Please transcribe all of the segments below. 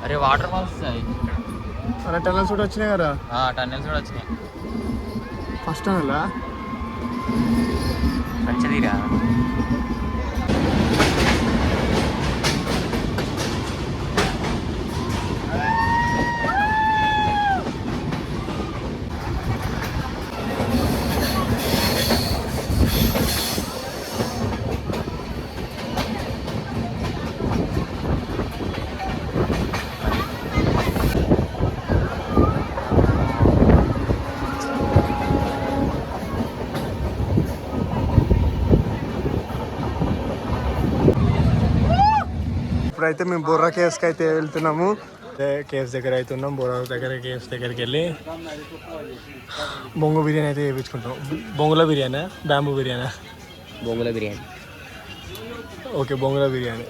అరే water falls అలా tunnels కూడా వచ్చినాయి కదా. టన్నెల్స్ కూడా వచ్చినాయి. ఫస్ట్ టనలా మంచిదిరా. ఇప్పుడైతే మేము బొర్రా కేవ్స్కి అయితే వెళ్తున్నాము. కేవ్స్ దగ్గర అయితే ఉన్నాం. బొర్రా దగ్గర కేవ్స్ దగ్గరికి వెళ్ళి బొంగు బిర్యానీ అయితే చేయించుకుంటాం. బొంగుల బిర్యానీ, బ్యాంబూ బిర్యానీ? బొంగుల బిర్యానీ. ఓకే, బొంగుల బిర్యానీ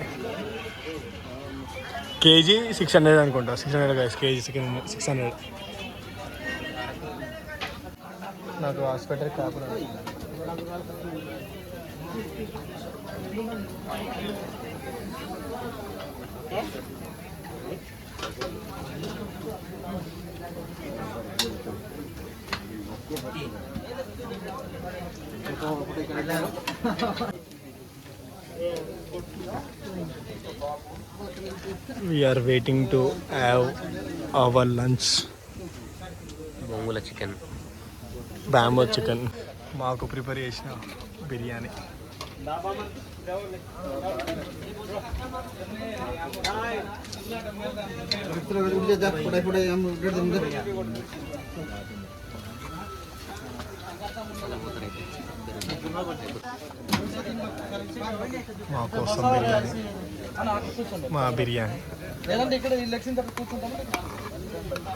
కేజీ 600 అనుకుంటా. 600 గైస్, కేజీ చికెన్ 600. నాకు హాస్పిటల్ కాకుండా we are waiting to have our lunch. బొంగుల చికెన్, బ్యాంబో చికెన్ మాకు ప్రిపేర్ చేసిన బిర్యానీ. మా కోసం బిర్యానీ, మా బిర్యానీ. లేదంటే ఇక్కడ ఎలక్షన్ తర్వాత కూర్చుంటాము.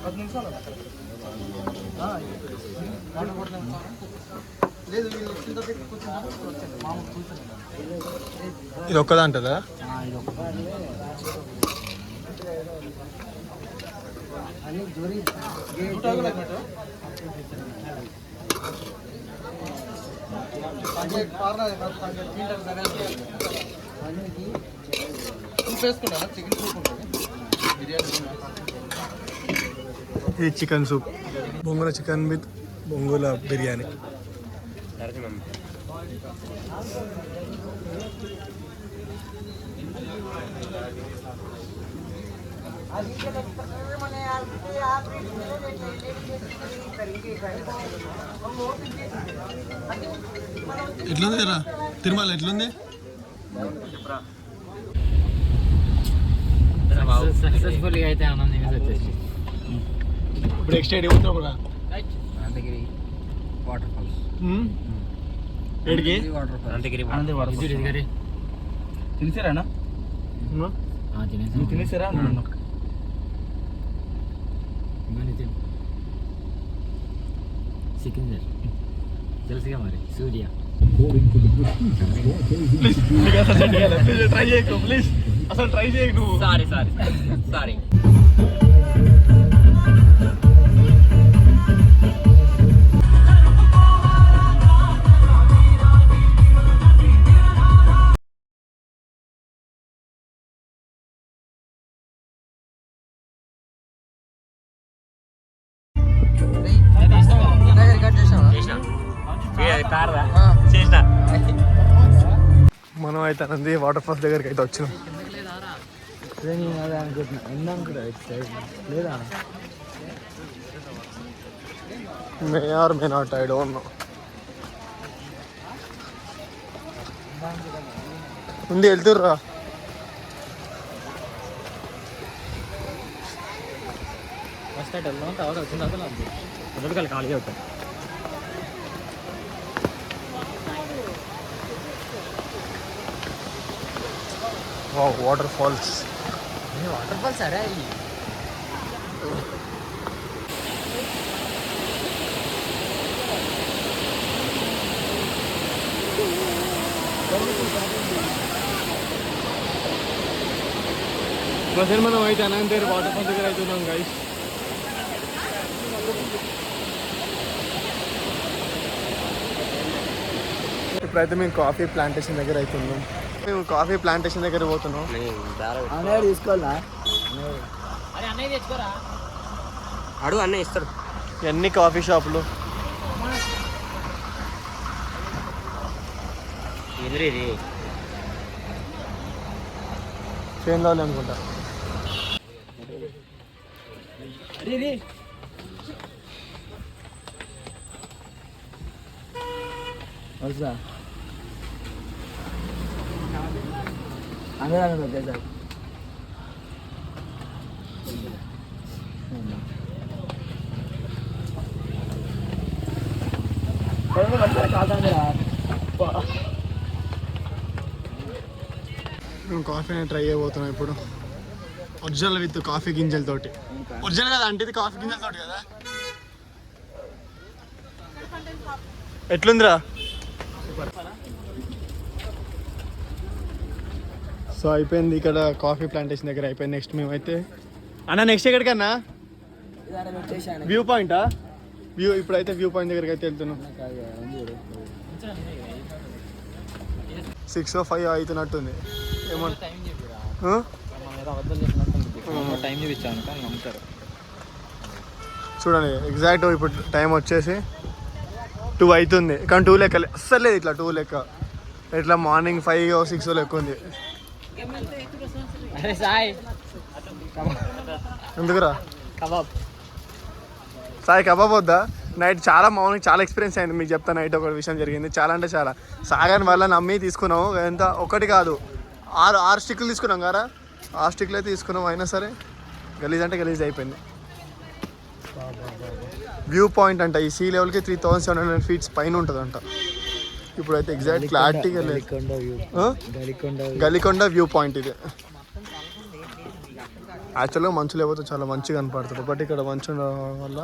10 నిమిషాలు లేదు, ఎలక్షన్ తర్వాత కూర్చుంటాము. మామూలు కూర్చుంటాం. ఇది ఒక్కదంటదా? ఇది చికెన్ సూప్, బొంగుల చికెన్ విత్ బొంగుల బిర్యానీ. ఎట్లుంది కదా తిరుమల, ఎట్లుంది? సక్సెస్ఫుల్గా అయితే ఆనందంగా వచ్చేసి ఇప్పుడు నెక్స్ట్ ఐడి పోతాం కదా అనంతగిరి వాటర్ ఫాల్స్. ఏడికి? అనంతగిరి తినేసారా? తినేసారా? చికెన్ తెలుసుగా మరి. సూర్య ట్రై చేయకు ప్లీజ్, అసలు ట్రై చేయకు నువ్వు. సారీ మనం అయితే అనంది వాటర్ ఫాల్స్ దగ్గరికి అయితే వచ్చినాం. లేదా may or may not, I don't know. ఉంది, వెళ్తుర్రా. ఫస్ట్ అయితే వెళ్దాం, తర్వాత వచ్చిన తర్వాత ఖాళీ అవుతాం. Water falls. వాటర్ ఫాల్స్ అరే ప్రజెంట్ మనం అయితే అనంతగిరి వాటర్ ఫాల్స్ దగ్గర అవుతున్నాం గైస్. ఇప్పుడైతే మేము కాఫీ ప్లాంటేషన్ దగ్గర అవుతున్నాం. మేము కాఫీ ప్లాంటేషన్ దగ్గర పోతున్నాం. తీసుకోవాలా? అరే అన్నయ్య తెచ్చుకోరా. అడుగు అన్నయ్య ఇస్తాడు. ఎన్ని కాఫీ షాపులు ఎదురేది చేంజ్ అవ్వాలి అనుకుంటా. వస్తా అందరూ పెద్ద మేము కాఫీని ట్రై చేయబోతున్నాం ఇప్పుడు. ఒరిజినల్ విత్ కాఫీ గింజలతోటి. ఒరిజినల్ కదా అంటే ఇది కాఫీ గింజలతోటి కదా. ఎట్లుందిరా? సో అయిపోయింది ఇక్కడ కాఫీ ప్లాంటేషన్ దగ్గర అయిపోయింది. నెక్స్ట్ మేమైతే అన్న నెక్స్ట్ ఎక్కడికన్నా వ్యూ పాయింటా? వ్యూ ఇప్పుడైతే వ్యూ పాయింట్ దగ్గరికి అయితే వెళ్తున్నాం. 6:05 అవుతున్నట్టుంది. టైం చూపించాను కానీ నమ్ముతారు. చూడండి ఎగ్జాక్ట్ ఇప్పుడు టైం వచ్చేసి 2 అవుతుంది కానీ 2 లెక్క అస్సలు లేదు. ఇట్లా 2 లెక్క ఇట్లా మార్నింగ్ 5 or 6 లెక్క ఉంది. ఎందుకురా కబాబ్ సాయి కబాబ్ వద్దా? నైట్ చాలా మార్నింగ్ చాలా ఎక్స్పీరియన్స్ అయింది. మీకు చెప్తా నైట్ ఒక విషయం జరిగింది. చాలా అంటే చాలా సాగర్ వల్ల నమ్మి తీసుకున్నాము. ఎంత ఒకటి కాదు 6 స్టిక్లు తీసుకున్నాం కదా. 6 స్టిక్లు అయితే తీసుకున్నాం. అయినా సరే గలీజ్ అంటే గలీజ్ అయిపోయింది. వ్యూ పాయింట్ అంట ఈ సీ లెవెల్కి 3700 feet పైన ఉంటుందంట. ఇప్పుడైతే ఎగ్జాక్ట్ క్లారిటీగా లేదు. గలికొండ వ్యూ పాయింట్ ఇది. యాక్చువల్గా మంచు లేకపోతే చాలా మంచిగా కనపడుతుంది. బట్ ఇక్కడ మంచు ఉండడం వల్ల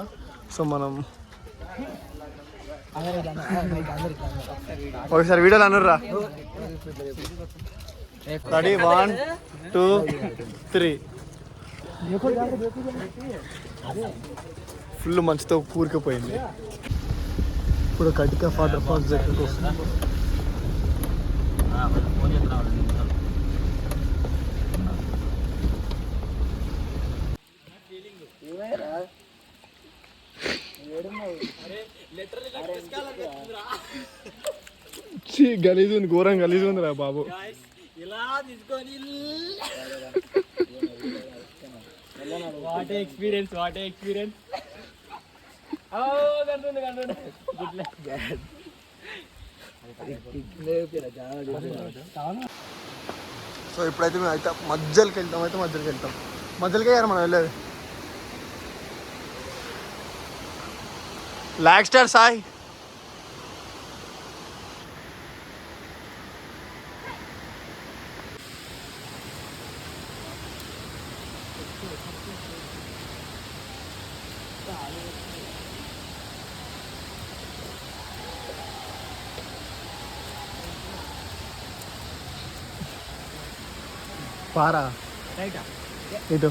సో మనం ఒకసారి వీడియోలు అనుర్రా. రెడీ 1 2 3. ఫుల్ మంచుతో కూరుకుపోయింది. ఇప్పుడు కటిక వాటర్ ఫాల్స్ దగ్గరకు వస్తుంది. గలీజ్ ఉంది, ఘోరం గలీజ్ ఉంది రా బాబు. వాట్ ఎక్స్పీరియన్స్ సో ఇప్పుడైతే మేము అయితే మధ్యలోకి వెళ్తాం. మధ్యలోకి అయ్యారు మనం వెళ్ళేది. లాగ్ స్టార్ సాయి పారా ఇటు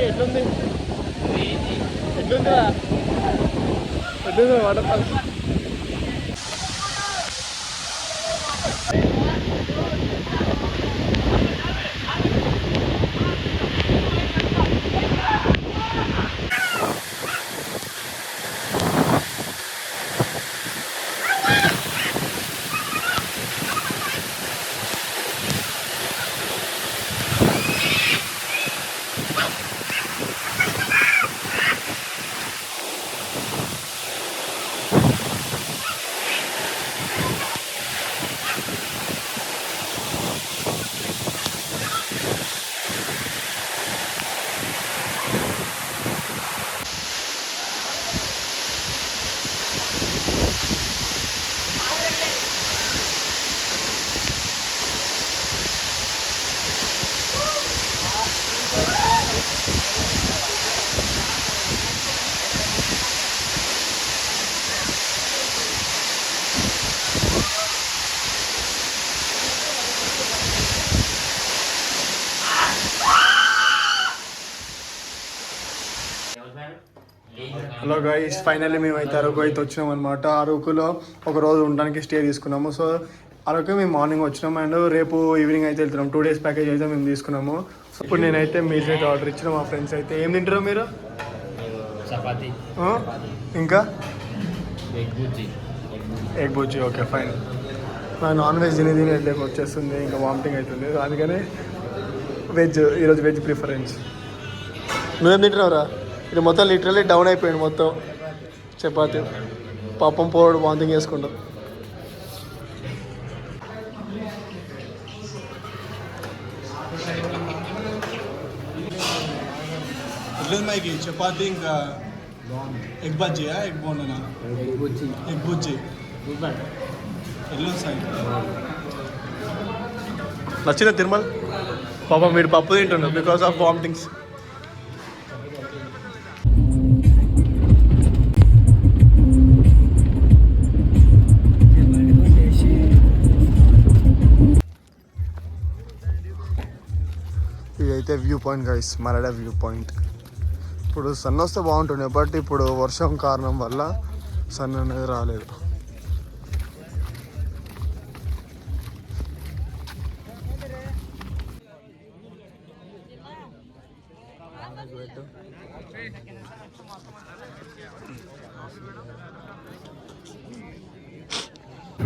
ఎట్లుంది water falls. Hello guys, finally మేమైతే అరకు అయితే వచ్చినాం అనమాట. అరకులో ఒక రోజు ఉండడానికి స్టే తీసుకున్నాము. సో అరకు మేము మార్నింగ్ వచ్చినాం అండ్ రేపు ఈవినింగ్ అయితే వెళ్తున్నాం. 2 days ప్యాకేజ్ అయితే మేము తీసుకున్నాము. సో ఇప్పుడు నేనైతే మీల్స్ అయితే ఆర్డర్ ఇచ్చిన. మా ఫ్రెండ్స్ అయితే ఏం తింటారో మీరు? చపాతి, ఇంకా ఎగ్ బుజ్జి. Okay fine. నాన్ వెజ్ తిని వెళ్ళేకి వచ్చేస్తుంది, ఇంకా వామిటింగ్ అవుతుంది. అందుకని వెజ్, ఈరోజు వెజ్ ప్రిఫరెన్స్. నువ్వేం తింటున్నావురా? ఇది మొత్తం లిటరల్లీ డౌన్ అయిపోయింది మొత్తం. చపాతి పాపం పోడు వాంతింగ్ చేసుకుంటాం. మైకి చపాతి ఇంకా ఎగ్ బజ్జీయా ఎగ్ బోండనా? ఎగ్ బుజ్జి. నచ్చిన తిరుమల పాపం వీడు పప్పు తింటున్నాడు బికాస్ ఆఫ్ వామిటింగ్స్. ఇదైతే view point guys, Marada view point. ఇప్పుడు సన్ వస్తే బాగుంటుండే, బట్ ఇప్పుడు వర్షం కారణం వల్ల సన్ అనేది రాలేదు.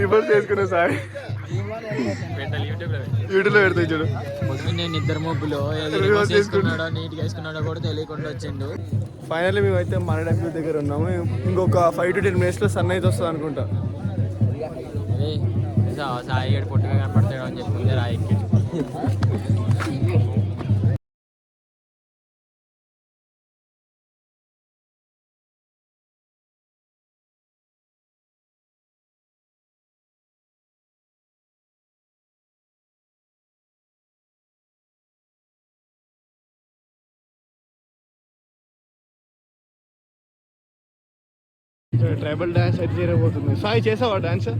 రివర్స్ చేసుకునే సార్ యూట్యూబ్లో పెడతాయి చూడు. నేను ఇద్దరు ముగ్గులు వేసుకున్నాడో నీట్గా వేసుకున్నాడో కూడా తెలియకుండా వచ్చిండు. ఫైనల్లీ మేమైతే మరడ వ్యూ దగ్గర ఉన్నాము. ఇంకొక 5 to 10 minutes సన్ అయితే వస్తుంది అనుకుంటా. అదే సాయి గడు పొట్టుగా కనపడతాడు అని చెప్పి ముందే రాయి ఎక్కి. ట్రైబల్ డాన్స్ అయితే చేయబోతుంది. సాయి చేసావా డాన్స్?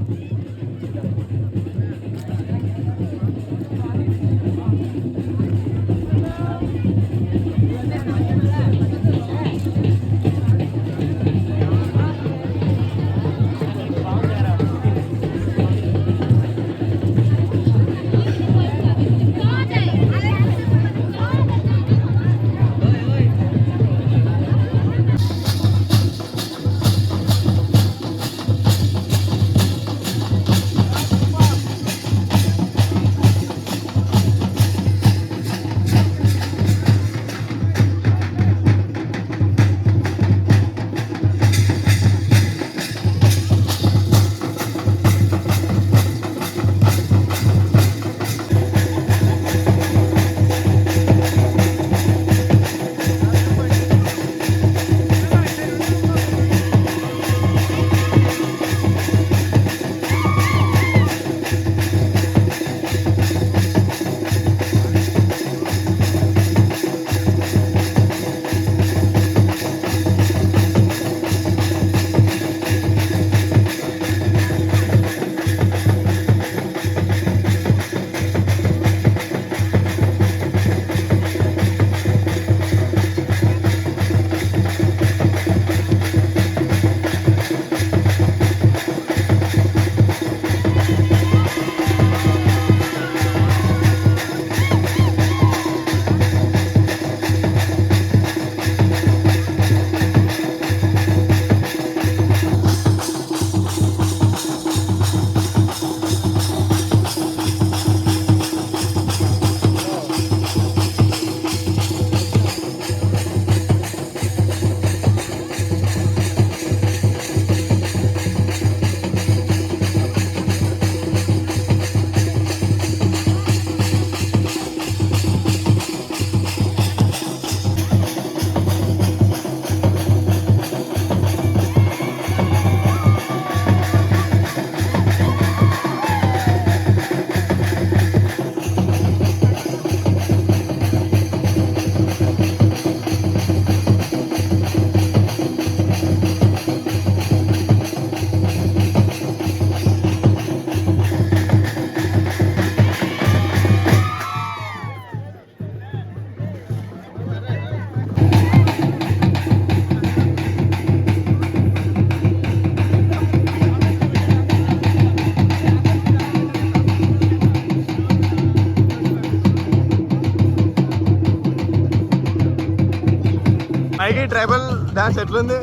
ట్రైబల్ డాన్స్ ఎట్లుంది?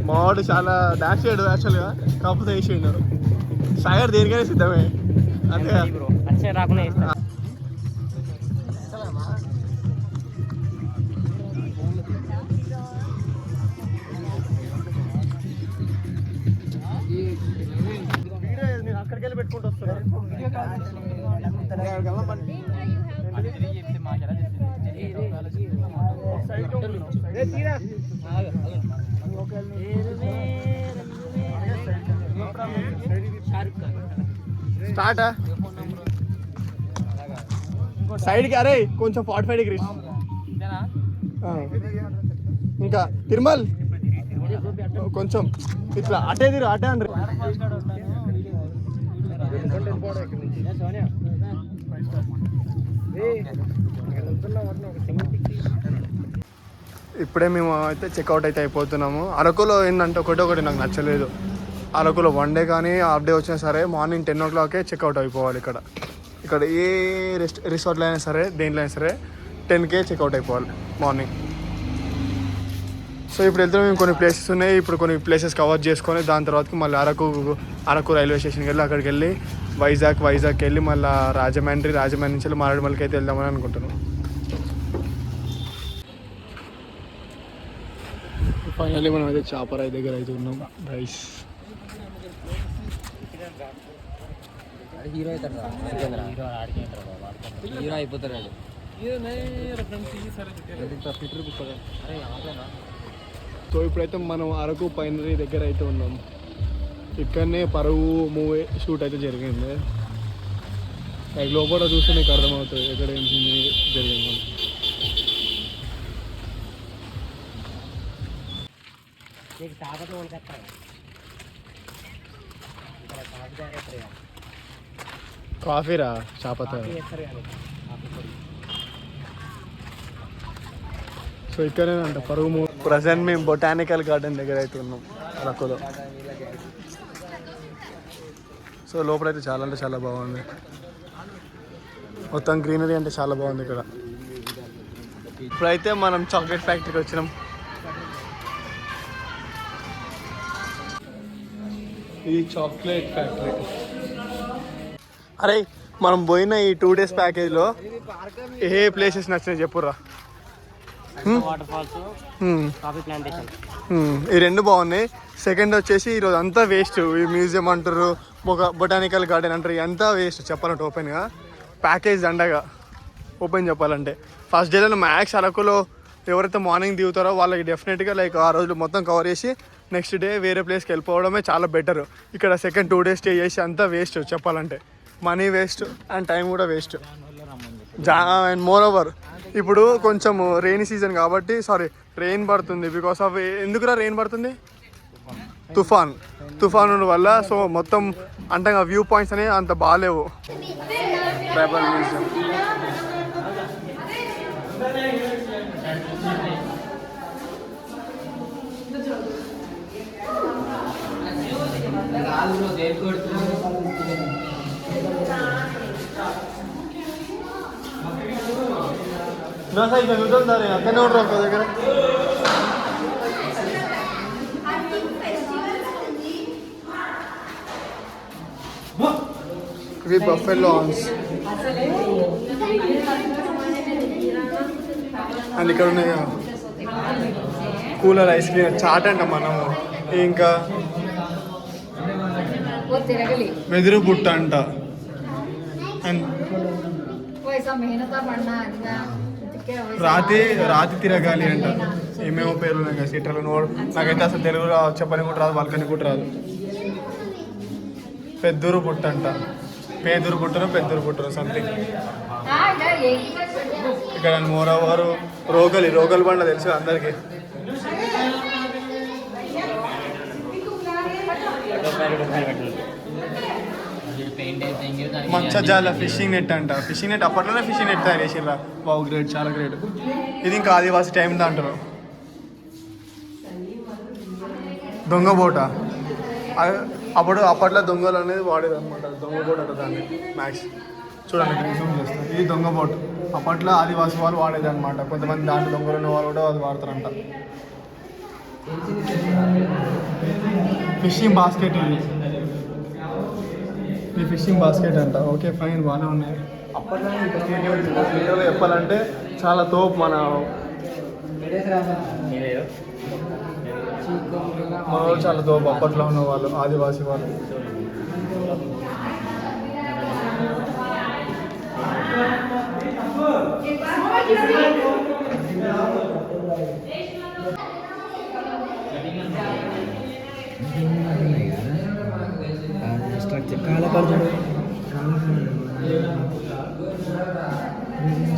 మావాడు చాలా డాన్స్ చేయడు యాక్చువల్గా, కాకపోతే వేసిండు. సాగర్ దేనికైనా సిద్ధమే అంతే. అక్కడికి వెళ్ళి పెట్టుకుంటూ వస్తున్నారు. స్టార్టా సైడ్కి, అరే కొంచెం 45 degrees ఇంకా తిరుమల్ కొంచెం ఇట్లా అటే తిరు, అటే అండ్రి. ఇప్పుడే మేము అయితే చెక్అవుట్ అయితే అయిపోతున్నాము. అరకులో ఏంటంటే ఒకటి నాకు నచ్చలేదు. అరకులో 1 డే కానీ హాఫ్ డే వచ్చినా సరే మార్నింగ్ 10 o'clock చెక్అవుట్ అయిపోవాలి. ఇక్కడ ఏ రిసార్ట్లో అయినా సరే, దేంట్లో అయినా సరే 10 చెక్అవుట్ అయిపోవాలి మార్నింగ్. సో ఇప్పుడు వెళ్తే మేము కొన్ని ప్లేసెస్ ఉన్నాయి. ఇప్పుడు కొన్ని ప్లేసెస్ కవర్ చేసుకొని దాని తర్వాతకి మళ్ళీ అరకు రైల్వే స్టేషన్కి వెళ్ళి అక్కడికి వెళ్ళి వైజాగ్కి వెళ్ళి మళ్ళీ రాజమండ్రి నుంచి వెళ్ళి మారేడుమల్లికి అయితే వెళ్దామని అనుకుంటున్నాం. ఫైనల్లీ మనం అయితే చాపరాయి దగ్గర అయితే ఉన్నాం. రైస్ హీరో అయిపోతాడు. సో ఇప్పుడైతే మనం అరకు పైనరీ దగ్గర అయితే ఉన్నాం. ఇక్కడనే పరువు మూవీ షూట్ అయితే జరిగింది. లోపల చూస్తే నీకు అర్థమవుతుంది ఎక్కడ ఏం జరిగింది. కాఫీరా చాపతో. సో ఇక్కడేనంట పరుగు. ప్రజెంట్ మేము బొటానికల్ గార్డెన్ దగ్గర అయితే ఉన్నాం అరకులో. సో లోపలైతే చాలా అంటే చాలా బాగుంది. మొత్తం గ్రీనరీ అంటే చాలా బాగుంది ఇక్కడ. ఇప్పుడైతే మనం చాక్లెట్ ఫ్యాక్టరీకి వచ్చినాం. ఈ చాక్లెట్ ఫ్యాక్టరీ. అరే మనం పోయిన ఈ 2 days ప్యాకేజ్లో ఏ ప్లేసెస్ నచ్చినాయి చెప్పురా? వాటర్ ఫాల్స్, కాఫీ ప్లాంటేషన్, ఈ 2 బాగున్నాయి. సెకండ్ వచ్చేసి ఈరోజు అంతా వేస్ట్. ఈ మ్యూజియం అంటారు, బొటానికల్ గార్డెన్ అంటారు, అంతా వేస్ట్ చెప్పాలంటే. ఓపెన్గా ప్యాకేజ్ దండగా ఓపెన్ చెప్పాలంటే. ఫస్ట్ డేలో మ్యాక్స్ అరకులో ఎవరైతే మార్నింగ్ దిగుతారో వాళ్ళకి డెఫినెట్గా లైక్ ఆ రోజులు మొత్తం కవర్ చేసి నెక్స్ట్ డే వేరే ప్లేస్కి వెళ్ళిపోవడమే చాలా బెటర్. ఇక్కడ సెకండ్ 2 days స్టే చేసి అంతా వేస్ట్ చెప్పాలంటే. మనీ వేస్ట్ అండ్ టైం కూడా వేస్ట్. అండ్ మోర్ ఓవర్ ఇప్పుడు కొంచెం రెయినీ సీజన్ కాబట్టి, రెయిన్ పడుతుంది. బికాస్ ఆఫ్ ఎందుకురా రెయిన్ పడుతుంది? తుఫాన్ వల్ల. సో మొత్తం అంటే వ్యూ పాయింట్స్ అనేవి అంత బాగాలేవు. ట్రైబల్ మ్యూజియం అక్కడనే ఉంటారు ఒక దగ్గర. ఇవి బఫెలో ఆన్స్. అండ్ ఇక్కడ ఉన్నాయి కూలర్ ఐస్ క్రీమ్, చాట్ అంట మనము. ఇంకా వెదురు బుట్ట అంట. అండ్ రాతి తిరగాలి అంట. ఏమేమో పేర్లు ఉన్నాయి కదా సీట్లలో. నాకైతే అసలు తెలుగు చెప్పని కూడా రాదు, వాళ్ళకని కూడా రాదు. పెద్దూరు బుట్ట అంట. పెద్దూరు బుట్టరు సంథింగ్. ఇక్కడ మోరవారు రోగలి బండ తెలుసు అందరికి. మచ్చజాల ఫిషింగ్ నెట్ అంట. ఫిషింగ్ నెట్ అప్పట్లోనే ఫిషింగ్ నెట్ తయారు చేసిర్రా. బాగు గ్రేట్, చాలా గ్రేట్. ఇది ఇంకా ఆదివాసి టైం దా అంటారు. దొంగ బోట అప్పట్లో దొంగలు అనేది వాడేది అనమాట. దొంగ బోట అంట దాన్ని మ్యాక్స్. చూడండి ఇక్కడ జూమ్ చేస్తాను. ఇది దొంగ బోట్. అప్పట్లో ఆదివాసి వాళ్ళు వాడేది అనమాట. కొంతమంది దాంట్లో దొంగలు ఉన్న వాళ్ళు కూడా అది వాడతారంట. ఫిషింగ్ బాస్కెట్ ఇది ఫిషింగ్ బాస్కెట్ అంట. ఓకే ఫైన్, బాగానే ఉన్నాయి. అప్పట్లో లిటరల్గా చెప్పాలంటే చాలా తోపు మన వాళ్ళు చాలా తోపు అప్పట్లో ఉన్న వాళ్ళు ఆదివాసి వాళ్ళు.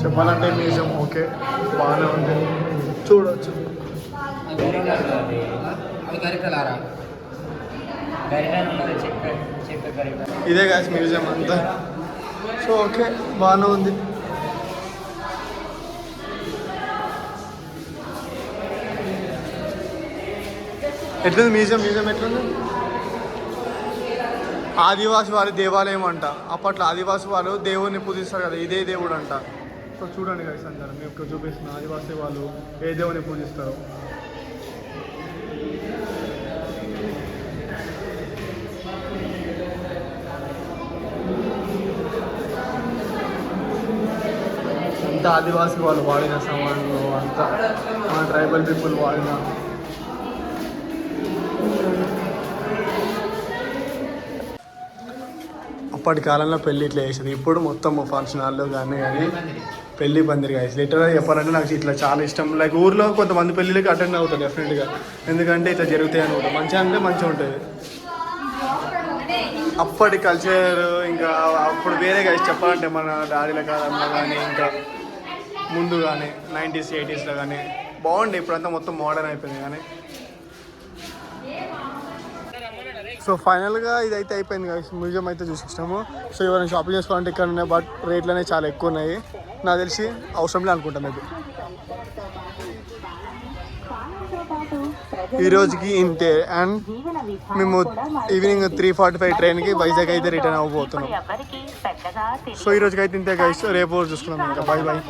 చెప్పాలంటే మ్యూజియం ఓకే బాగానే ఉంది, చూడవచ్చు. ఇదే కాదు మ్యూజియం అంతా. సో ఓకే బాగానే ఉంది. ఎట్లుంది మ్యూజియం ఎట్లుంది? ఆదివాసి వారి దేవాలయం అంట. అప్పట్లో ఆదివాసి వాళ్ళు దేవుడిని పూజిస్తారు కదా, ఇదే దేవుడు అంట. సో చూడండి గైస్ అంటారు, మీకు చూపిస్తున్న ఆదివాసి వాళ్ళు ఏ దేవుని పూజిస్తారు. అంతా ఆదివాసి వాళ్ళు వాడిన సామాన్లు అంతా మన ట్రైబల్ పీపుల్ వాడిన. అప్పటి కాలంలో పెళ్ళి ఇట్లా వేసేది. ఇప్పుడు మొత్తం ఫంక్షన్ హాల్లో కానీ పెళ్ళి పందిరిగా వేసి లిటరల్గా చెప్పాలంటే నాకు ఇట్లా చాలా ఇష్టం. లైక్ ఊర్లో కొంతమంది పెళ్ళిళ్ళకి అటెండ్ అవుతారు డెఫినెట్గా, ఎందుకంటే ఇట్లా జరుగుతాయి అనమాట. మంచిగా అంటే మంచిగా ఉంటుంది. అప్పటి కల్చర్ ఇంకా అప్పుడు వేరేగా చెప్పాలంటే మన డాడీల కాలంలో కానీ ఇంకా ముందు కానీ 90s 80sలో కానీ బాగుండే. ఇప్పుడంతా మొత్తం మోడర్న్ అయిపోయింది కానీ. సో ఫైనల్గా ఇదైతే అయిపోయింది కదా, మ్యూజియం అయితే చూసిస్తాము. సో ఎవరైనా షాపింగ్ చేసుకోవాలంటే ఇక్కడ ఉన్నాయి, బట్ రేట్లు అనేవి చాలా ఎక్కువ ఉన్నాయి. నాకు తెలిసి అవసరంలే అనుకుంటాను ఇది. ఈ రోజుకి ఇంతే. అండ్ మేము ఈవినింగ్ 3:45 ట్రైన్కి వైజాగ్ అయితే రిటర్న్ అవ్వబోతున్నాం. సో ఈ రోజుకి అయితే ఇంతే గైస్, రేపు చూసుకున్నాం ఇంకా. Bye bye.